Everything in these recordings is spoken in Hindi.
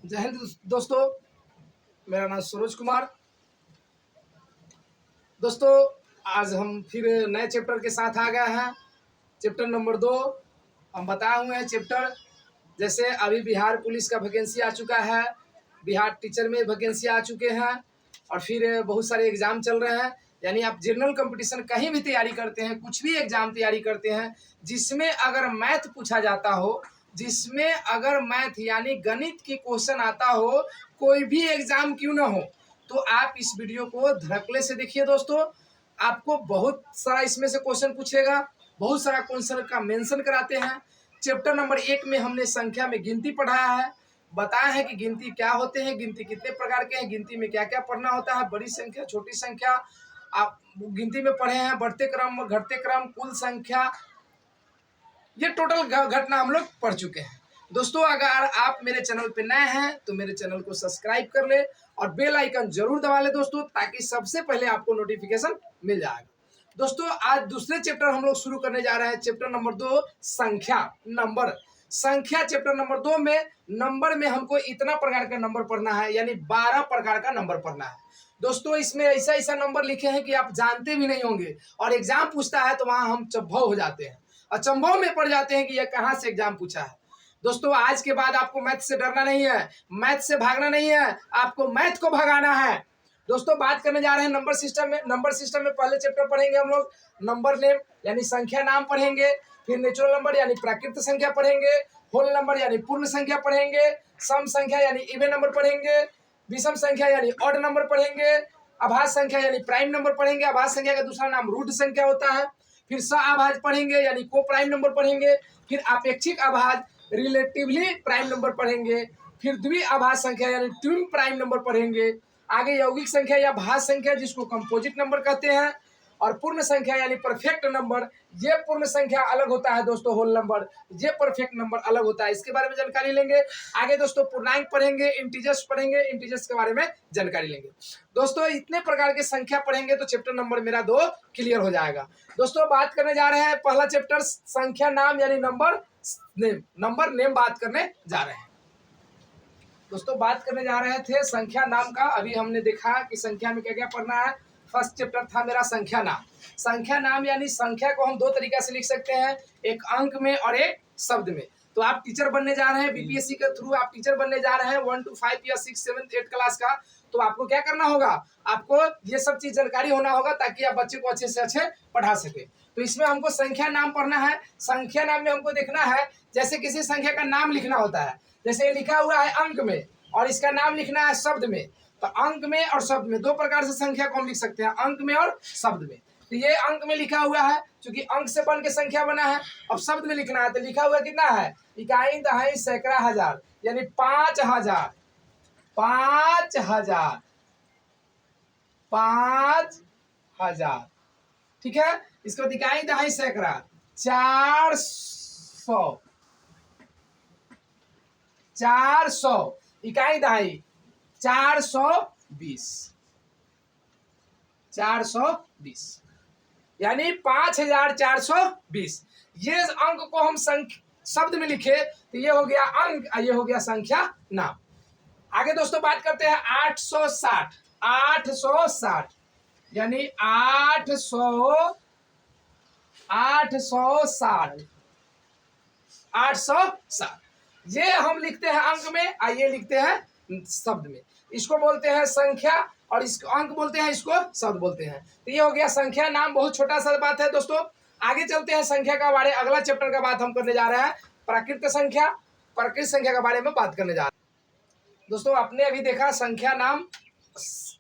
जय हिंद दोस्तों। मेरा नाम सूरज कुमार। दोस्तों आज हम फिर नए चैप्टर के साथ आ गए हैं। चैप्टर नंबर 2 हम बताए हुए हैं। चैप्टर जैसे अभी बिहार पुलिस का वैकेंसी आ चुका है, बिहार टीचर में वैकेंसी आ चुके हैं और फिर बहुत सारे एग्जाम चल रहे हैं। यानी आप जनरल कंपटीशन कहीं भी तैयारी करते हैं, कुछ भी एग्जाम तैयारी करते हैं जिसमें अगर मैथ पूछा जाता हो, जिसमें अगर मैथ यानी गणित की क्वेश्चन आता हो, कोई भी एग्जाम क्यों ना हो, तो आप इस वीडियो को धड़कले से देखिए। दोस्तों आपको बहुत सारा इसमें से क्वेश्चन पूछेगा, बहुत सारा क्वेश्चन का मेंशन कराते हैं। चैप्टर नंबर 1 में हमने संख्या में गिनती पढ़ाया है, बताया है कि गिनती क्या होते हैं, गिनती कितने प्रकार के हैं, गिनती में क्या क्या पढ़ना होता है, बड़ी संख्या छोटी संख्या आप गिनती में पढ़े हैं, बढ़ते क्रम घटते क्रम कुल संख्या, ये टोटल घटना हम लोग पढ़ चुके हैं। दोस्तों अगर आप मेरे चैनल पे नए हैं तो मेरे चैनल को सब्सक्राइब कर ले और बेल आइकन जरूर दबा ले दोस्तों, ताकि सबसे पहले आपको नोटिफिकेशन मिल जाएगा। दोस्तों आज दूसरे चैप्टर हम लोग शुरू करने जा रहे हैं। चैप्टर नंबर 2 संख्या नंबर संख्या। चैप्टर नंबर 2 में नंबर में हमको इतना प्रकार का नंबर पढ़ना है, यानी 12 प्रकार का नंबर पढ़ना है। दोस्तों इसमें ऐसा ऐसा नंबर लिखे हैं कि आप जानते भी नहीं होंगे और एग्जाम पूछता है तो वहां हम चौभव हो जाते हैं, अचंभव में पड़ जाते हैं कि यह कहाँ से एग्जाम पूछा है। दोस्तों आज के बाद आपको मैथ से डरना नहीं है, मैथ से भागना नहीं है, आपको मैथ को भगाना है। दोस्तों बात करने जा रहे हैं नंबर सिस्टम में। नंबर सिस्टम में पहले चैप्टर पढ़ेंगे हम लोग नंबर नेम यानी संख्या नाम पढ़ेंगे, फिर नेचुरल नंबर यानी प्राकृत संख्या पढ़ेंगे, होल नंबर यानी पूर्ण संख्या पढ़ेंगे, सम संख्या यानी इवन नंबर पढ़ेंगे, विषम संख्या यानी ऑड नंबर पढ़ेंगे, अभाज्य संख्या यानी प्राइम नंबर पढ़ेंगे। अभाज्य संख्या का दूसरा नाम रूट संख्या होता है। फिर सअभाज्य पढ़ेंगे यानी को प्राइम नंबर पढ़ेंगे। फिर अपेक्षिक अभाज्य रिलेटिवली प्राइम नंबर पढ़ेंगे। फिर द्विअभाज्य संख्या यानी ट्विन प्राइम नंबर पढ़ेंगे। आगे यौगिक संख्या या भाज्य संख्या जिसको कंपोजिट नंबर कहते हैं, और पूर्ण संख्या यानी परफेक्ट नंबर। ये पूर्ण संख्या अलग होता है दोस्तों, होल नंबर, ये परफेक्ट नंबर अलग होता है। इसके बारे में जानकारी लेंगे। आगे दोस्तों पूर्णांक पढ़ेंगे, इंटीजर्स पढ़ेंगे, इंटीजर्स के बारे में जानकारी लेंगे। दोस्तों इतने प्रकार के संख्या पढ़ेंगे तो चैप्टर नंबर मेरा 2 क्लियर हो जाएगा। दोस्तों बात करने जा रहे हैं पहला चैप्टर संख्या नाम यानी नंबर नेम। नंबर नेम बात करने जा रहे हैं। दोस्तों बात करने जा रहे थे संख्या नाम का। अभी हमने देखा कि संख्या में क्या क्या पढ़ना है। फर्स्ट चैप्टर था मेरा संख्या नाम। संख्या नाम यानी संख्या को हम 2 तरीका से लिख सकते हैं, एक अंक में और एक शब्द में। तो आप टीचर बनने जा रहे हैं, बीपीएससी के थ्रू आप टीचर बनने जा रहे हैं 1 to 5 या 6, 7, 8 क्लास का, तो आपको क्या करना होगा, आपको ये सब चीज जानकारी होना होगा ताकि आप बच्चे को अच्छे से अच्छे पढ़ा सके। तो इसमें हमको संख्या नाम पढ़ना है। संख्या नाम में हमको देखना है जैसे किसी संख्या का नाम लिखना होता है, जैसे लिखा हुआ है अंक में और इसका नाम लिखना है शब्द में। तो अंक में और शब्द में 2 प्रकार से संख्या को हम लिख सकते हैं, अंक में और शब्द में। तो ये अंक में लिखा हुआ है क्योंकि अंक से बन के संख्या बना है। अब शब्द में लिखना है तो लिखा हुआ कितना है, इकाई दहाई सैकड़ा हजार यानी 5000, 5000, 5000। ठीक है। इसके बाद इकाई दहाई सैकड़ा 400, 400 इकाई दहाई 420, 420 यानी 5420। ये अंक को हम शब्द में लिखे तो ये हो गया अंक, ये हो गया संख्या नाम। आगे दोस्तों बात करते हैं 860, 860 यानी 860, 860 ये हम लिखते हैं अंक में, ये लिखते हैं शब्द में। इसको बोलते हैं संख्या और इसको अंक बोलते हैं, इसको शब्द बोलते हैं। तो ये हो गया संख्या नाम। बहुत छोटा सा बात है दोस्तों। आगे चलते हैं संख्या का बारे, अगला चैप्टर का बात हम करने जा रहे हैं प्राकृत संख्या। प्राकृत संख्या के बारे में बात करने जा रहे हैं। दोस्तों आपने अभी देखा संख्या नाम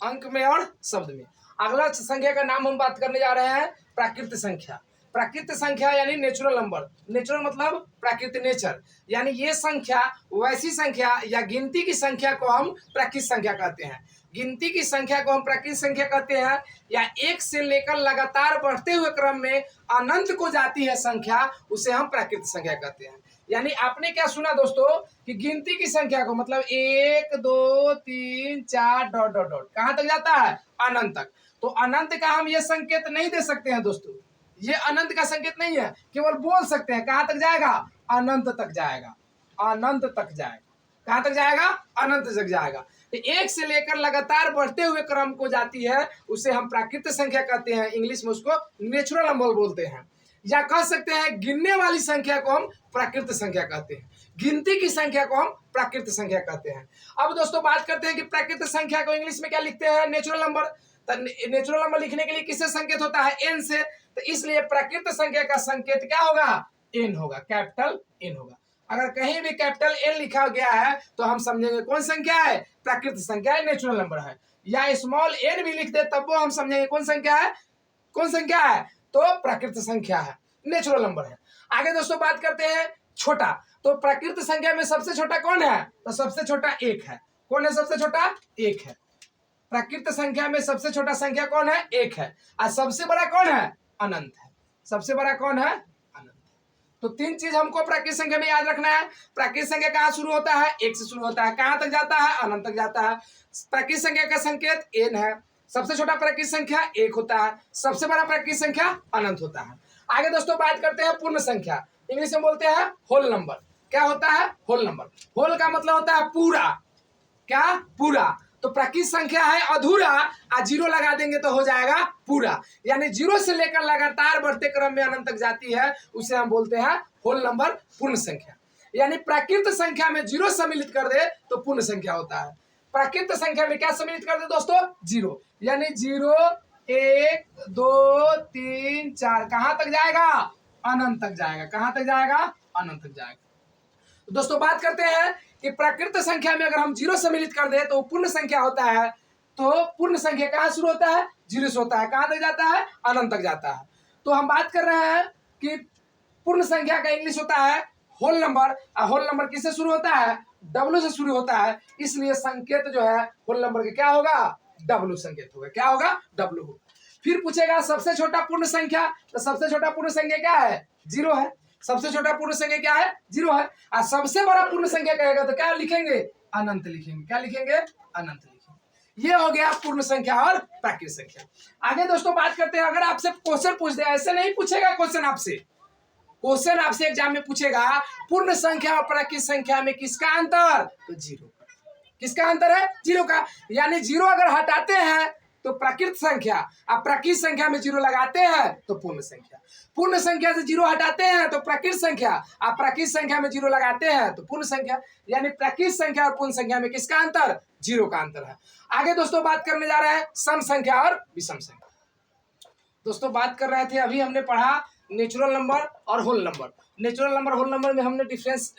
अंक में और शब्द में। अगला संख्या का नाम हम बात करने जा रहे हैं प्राकृत संख्या। प्राकृत संख्या यानी नेचुरल नंबर। नेचुरल मतलब प्राकृत, नेचर, यानी ये संख्या वैसी संख्या या गिनती की संख्या को हम प्राकृत संख्या कहते हैं। गिनती की संख्या को हम प्राकृत संख्या कहते हैं, या एक से लेकर लगातार बढ़ते हुए क्रम में अनंत को जाती है संख्या, उसे हम प्राकृत संख्या कहते हैं। यानी आपने क्या सुना दोस्तों कि गिनती की संख्या को मतलब 1 2 3 4 डॉट डॉट डॉट कहां तक जाता है, अनंत तक। तो अनंत का हम ये संकेत नहीं दे सकते हैं दोस्तों, ये अनंत का संकेत नहीं है, केवल बोल सकते हैं कहां तक जाएगा, अनंत तक जाएगा, अनंत तक जाएगा। कहाँ तक जाएगा? अनंत तक जाएगा। तो एक से लेकर लगातार बढ़ते हुए क्रम को जाती है, उसे हम प्राकृत संख्या कहते हैं। इंग्लिश में उसको नेचुरल नंबर बोलते हैं, या कह सकते हैं गिनने वाली संख्या को हम प्राकृत संख्या कहते हैं। गिनती की संख्या को हम प्राकृत संख्या कहते हैं। अब दोस्तों बात करते हैं कि प्राकृत संख्या को इंग्लिश में क्या लिखते हैं? Natural number. तो नेचुरल नंबर लिखने के लिए किससे संकेत होता है? एन से। तो इसलिए प्राकृत संख्या का संकेत क्या होगा? एन होगा, कैपिटल एन होगा। अगर कहीं भी कैपिटल एन लिखा गया है तो हम समझेंगे कौन संख्या है? प्राकृत संख्या है, नेचुरल नंबर है। या स्मॉल एन भी लिख दे तब वो हम समझेंगे कौन संख्या है? कौन संख्या है? तो प्राकृत संख्या है, नेचुरल नंबर है। आगे दोस्तों बात करते हैं छोटा। तो प्राकृत संख्या में सबसे छोटा कौन है? तो सबसे छोटा एक है। कौन है सबसे छोटा? एक है। प्राकृत संख्या में सबसे छोटा संख्या कौन है? एक है। और सबसे बड़ा कौन है? अनंत है। सबसे बड़ा कौन है? अनंत। तो तीन चीज हमको प्राकृत संख्या में याद रखना है। प्राकृत संख्या कहाँ शुरू होता है? एक से शुरू होता है। कहाँ तक जाता है? अनंत तक जाता है। प्राकृत संख्या का संकेत एन है। सबसे छोटा प्राकृत संख्या एक होता है, सबसे बड़ा प्राकृत संख्या अनंत होता है। आगे दोस्तों बात करते हैं पूर्ण संख्या। इंग्लिश में बोलते हैं होल नंबर। क्या होता है? Whole number. होल का मतलब होता है पूरा। क्या? पूरा। तो प्राकृत संख्या है अधूरा, और जीरो लगा देंगे तो हो जाएगा पूरा। यानी जीरो से लेकर लगातार बढ़ते क्रम में अनंत तक जाती है, उसे हम बोलते हैं होल नंबर, पूर्ण संख्या। यानी प्राकृत संख्या में जीरो सम्मिलित कर दे तो पूर्ण संख्या होता है। प्राकृत संख्या में क्या सम्मिलित कर दे दोस्तों? जीरो। यानी 0 1 2 3 4 कहां तक जाएगा? अनंत तक जाएगा। कहां तक जाएगा? अनंत तक जाएगा। तो दोस्तों बात करते हैं कि प्राकृत संख्या में अगर हम जीरो सम्मिलित कर दे तो पूर्ण संख्या होता है। तो पूर्ण संख्या कहां शुरू होता है? जीरो से होता है। कहां तक जाता है? अनंत तक जाता है। तो हम बात कर रहे हैं कि पूर्ण संख्या का इंग्लिश होता है होल नंबर। होल नंबर किससे शुरू होता है? डब्ल्यू से शुरू होता है। इसलिए संकेत जो है होल नंबर के क्या होगा? डब्ल्यू संकेत होगा। क्या होगा? डब्ल्यू होगा। फिर पूछेगा सबसे छोटा पूर्ण संख्या। तो सबसे छोटा पूर्ण संख्या क्या है? जीरो है। सबसे छोटा पूर्ण संख्या क्या है? जीरो है। और सबसे बड़ा पूर्ण संख्या कहेगा तो क्या लिखेंगे? अनंत लिखेंगे। क्या लिखेंगे? अनंत लिखेंगे। ये हो गया पूर्ण संख्या और प्राकृत संख्या। आगे दोस्तों बात करते हैं, अगर आपसे क्वेश्चन पूछ दे, ऐसे नहीं पूछेगा क्वेश्चन आपसे। क्वेश्चन आपसे एग्जाम में पूछेगा पूर्ण संख्या और प्राकृत संख्या में किसका अंतर? तो जीरो। किसका अंतर है? जीरो का। यानी जीरो अगर हटाते हैं तो प्राकृत संख्या, अब प्राकृत संख्या में जीरो लगाते हैं तो पूर्ण संख्या। पूर्ण संख्या से जीरो हटाते हैं तो प्राकृत संख्या, अब प्राकृत संख्या में जीरो लगाते हैं तो पूर्ण संख्या। यानी प्राकृत संख्या और पूर्ण संख्या में किसका अंतर? जीरो का अंतर है। आगे दोस्तों बात करने जा रहे हैं सम संख्या और विषम संख्या। दोस्तों बात कर रहे थे, अभी हमने पढ़ा नेचुरल नंबर और whole number. Natural number whole number में हमने डिफरेंस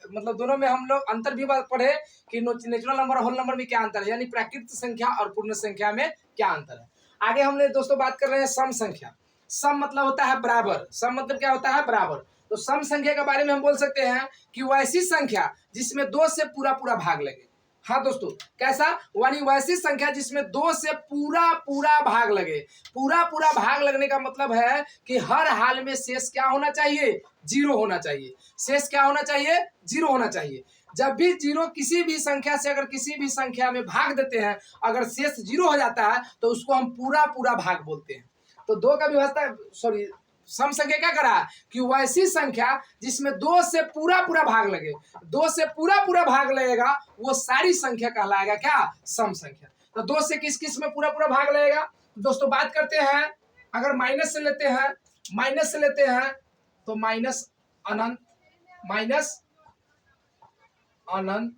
मतलब दोनों में हम लोग अंतर भी पढ़े कि नेचुरल नंबर और होल नंबर में क्या अंतर है, यानी प्राकृत संख्या और पूर्ण संख्या में क्या अंतर है। आगे हमने दोस्तों बात कर रहे हैं सम संख्या। सम मतलब होता है बराबर। सम मतलब क्या होता है? बराबर। तो सम संख्या के बारे में हम बोल सकते हैं कि वो ऐसी संख्या जिसमें 2 से पूरा पूरा भाग लगे। हाँ दोस्तों, कैसा? यानी वैसी संख्या जिसमें 2 से पूरा पूरा भाग लगे। पूरा पूरा भाग लगने का मतलब है कि हर हाल में शेष क्या होना चाहिए? जीरो होना चाहिए। शेष क्या होना चाहिए? जीरो होना चाहिए। जब भी जीरो किसी भी संख्या से अगर किसी भी संख्या में भाग देते हैं, अगर शेष जीरो हो जाता है तो उसको हम पूरा पूरा भाग बोलते हैं। तो दो का व्यवस्था सॉरी सम संख्या क्या करा कि वैसी संख्या जिसमें 2 से पूरा पूरा भाग लगे। 2 से पूरा पूरा भाग लगेगा वो सारी संख्या कहलाएगा क्या? सम संख्या। तो 2 से किस किस में पूरा पूरा भाग लगेगा? दोस्तों बात करते हैं, अगर माइनस से लेते हैं, माइनस से लेते हैं तो माइनस अनंत, माइनस अनंत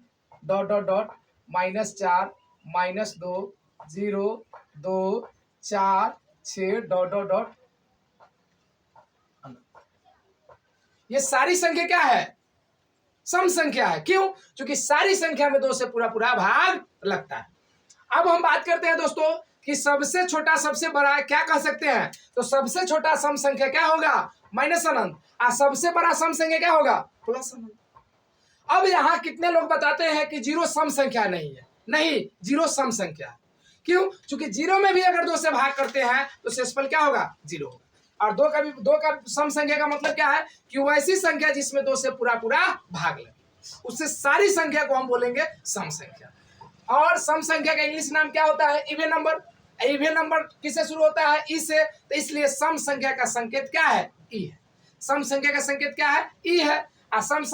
dot dot dot -4 -2 0 2 4 6 dot dot dot. ये सारी संख्या क्या है? सम संख्या है। क्यों? क्योंकि सारी संख्या में 2 से पूरा पूरा भाग लगता है। अब हम बात करते हैं दोस्तों कि सबसे छोटा सबसे बड़ा क्या कह सकते हैं? तो सबसे छोटा सम संख्या क्या होगा? माइनस अनंत। और सबसे बड़ा सम संख्या क्या होगा? प्लस अनंत। अब यहाँ कितने लोग बताते हैं कि जीरो सम संख्या नहीं है? नहीं, जीरो सम संख्या है। क्यों? क्योंकि जीरो में भी अगर 2 से भाग करते हैं तो शेषफल क्या होगा? जीरो होगा। और 2 का सम संख्या का मतलब क्या है कि वैसी संख्या जिसमें 2 से पूरा पूरा भाग लगे, उससे सारी संख्या को हम बोलेंगे सम संख्या। और सम संख्या का इंग्लिश नाम क्या होता है? Even number. इवन नंबर किससे शुरू होता है? ई से। तो इसलिए सम संख्या का संकेत क्या है? ई है। सम संख्या का संकेत क्या है? ई है। सम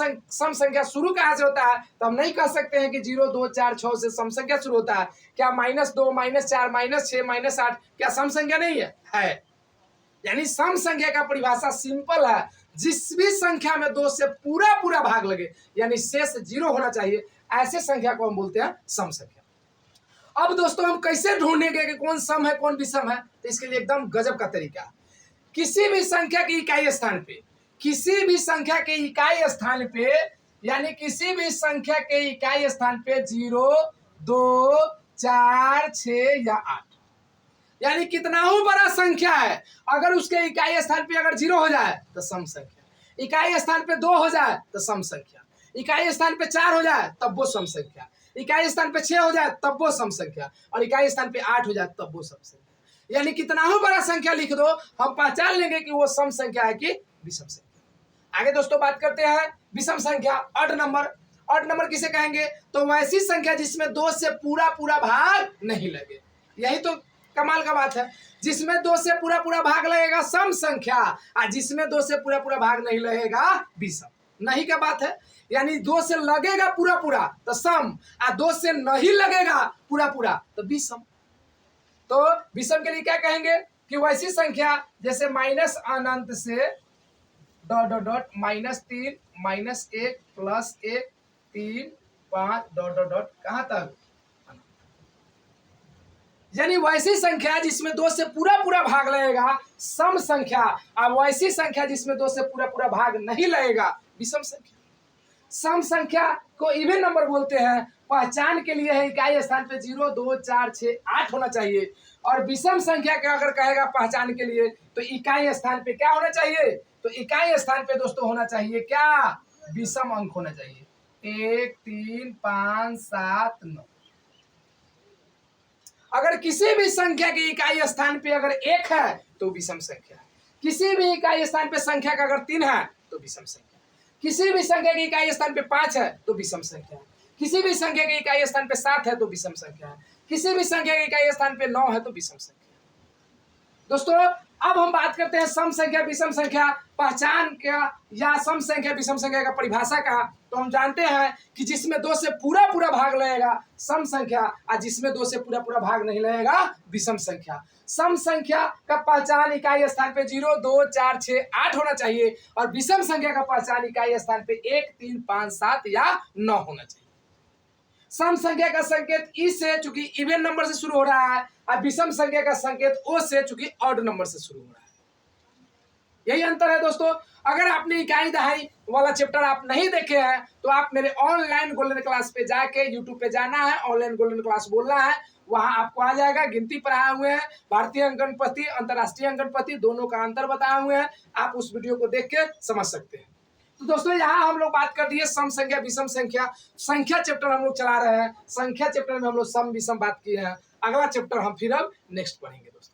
संख्या शुरू कहाँ से होता है? तो हम नहीं कह सकते हैं कि 0 2 4 6 से सम संख्या शुरू होता है। क्या -2 -4 -6 -8 क्या सम संख्या नहीं है? यानी सम संख्या का परिभाषा सिंपल है, जिस भी संख्या में 2 से पूरा पूरा भाग लगे यानी शेष 0 होना चाहिए, ऐसे संख्या को हम बोलते हैं सम संख्या। अब दोस्तों हम कैसे ढूंढेंगे कि कौन सम है कौन विषम है? तो इसके लिए एकदम गजब का तरीका है। किसी भी संख्या के इकाई स्थान पे, किसी भी संख्या के इकाई स्थान पे, यानी किसी भी संख्या के इकाई स्थान पे 0 2 4 6 या 8, यानी कितना ही बड़ा संख्या है, अगर उसके इकाई स्थान पे अगर 0 हो जाए तो सम संख्या, इकाई स्थान पे 2 हो जाए तो सम संख्या, इकाई स्थान पे 4 हो जाए तब वो सम संख्या, इकाई स्थान पे 6 हो जाए तब वो सम संख्या, और इकाई स्थान पे 8 हो जाए तब वो सम संख्या। यानी कितना ही बड़ा संख्या लिख दो, हम पहचान लेंगे कि वो सम संख्या है कि विषम संख्या। आगे दोस्तों बात करते हैं विषम संख्या, ऑड नंबर। ऑड नंबर किसे कहेंगे? तो वैसी संख्या जिसमें 2 से पूरा पूरा भाग नहीं लगे। यही तो कमाल का बात है, जिसमें 2 से पूरा पूरा भाग लगेगा सम संख्या, और जिसमें 2 से पूरा पूरा भाग नहीं लगेगा विषम। नहीं का बात है, यानी 2 से लगेगा पूरा पूरा तो सम, और 2 से नहीं लगेगा पूरा पूरा तो विषम। तो विषम के लिए क्या कहेंगे कि वैसी संख्या जैसे माइनस अनंत से dot dot dot -3 -1 +1 3 5 dot dot dot कहां तक, यानी वैसी संख्या जिसमें 2 से पूरा पूरा भाग लगेगा सम संख्या, और वैसी संख्या जिसमें 2 से पूरा पूरा भाग नहीं लगेगा विषम संख्या। सम संख्या को इवन नंबर बोलते हैं। पहचान के लिए है इकाई स्थान पे 0 2 4 6 8 होना चाहिए, और विषम संख्या का अगर कहेगा पहचान के लिए तो इकाई स्थान पे क्या होना चाहिए? तो इकाई स्थान पे दोस्तों होना चाहिए क्या? विषम अंक होना चाहिए। 1 3 5 7 9। अगर किसी भी संख्या की इकाई स्थान पे अगर 1 है तो विषम संख्या है, किसी भी इकाई स्थान पे संख्या का अगर 3 है तो विषम संख्या, किसी भी संख्या की इकाई स्थान पे 5 है तो विषम संख्या है, किसी भी संख्या की इकाई स्थान पे 7 है तो विषम संख्या है, किसी भी संख्या की इकाई स्थान पे 9 है तो विषम संख्या। दोस्तों अब हम बात करते हैं सम संख्या विषम संख्या पहचान का या सम संख्या विषम संख्या का परिभाषा का। तो हम जानते हैं कि जिसमें 2 से पूरा पूरा भाग लगेगा सम संख्या, और जिसमें 2 से पूरा पूरा भाग नहीं लगेगा विषम संख्या। सम संख्या का पहचान इकाई स्थान पे 0 2 4 6 8 होना चाहिए, और विषम संख्या का पहचान इकाई स्थान पे 1 3 5 7 या 9 होना चाहिए। सम संख्या का संकेत ई से चूंकि इवन नंबर से शुरू हो रहा है, और विषम संख्या का संकेत ओ से चूंकि ऑड नंबर से शुरू हो रहा है। यही अंतर है दोस्तों। अगर आपने इकाई दहाई वाला चैप्टर आप नहीं देखे हैं तो आप मेरे ऑनलाइन गोल्डन क्लास पे जाके यूट्यूब पे जाना है, ऑनलाइन गोल्डन क्लास बोलना है, वहां आपको आ जाएगा। गिनती पढ़ाए हुए हैं, भारतीय अंकन पद्धति अंतरराष्ट्रीय अंकन पद्धति दोनों का अंतर बताए हुए हैं, आप उस वीडियो को देख के समझ सकते हैं। तो दोस्तों यहाँ हम लोग बात कर दिए सम संख्या विषम संख्या, संख्या चैप्टर हम लोग चला रहे हैं। संख्या चैप्टर में हम लोग सम विषम बात किए हैं। अगला चैप्टर हम फिर अब नेक्स्ट पढ़ेंगे दोस्तों।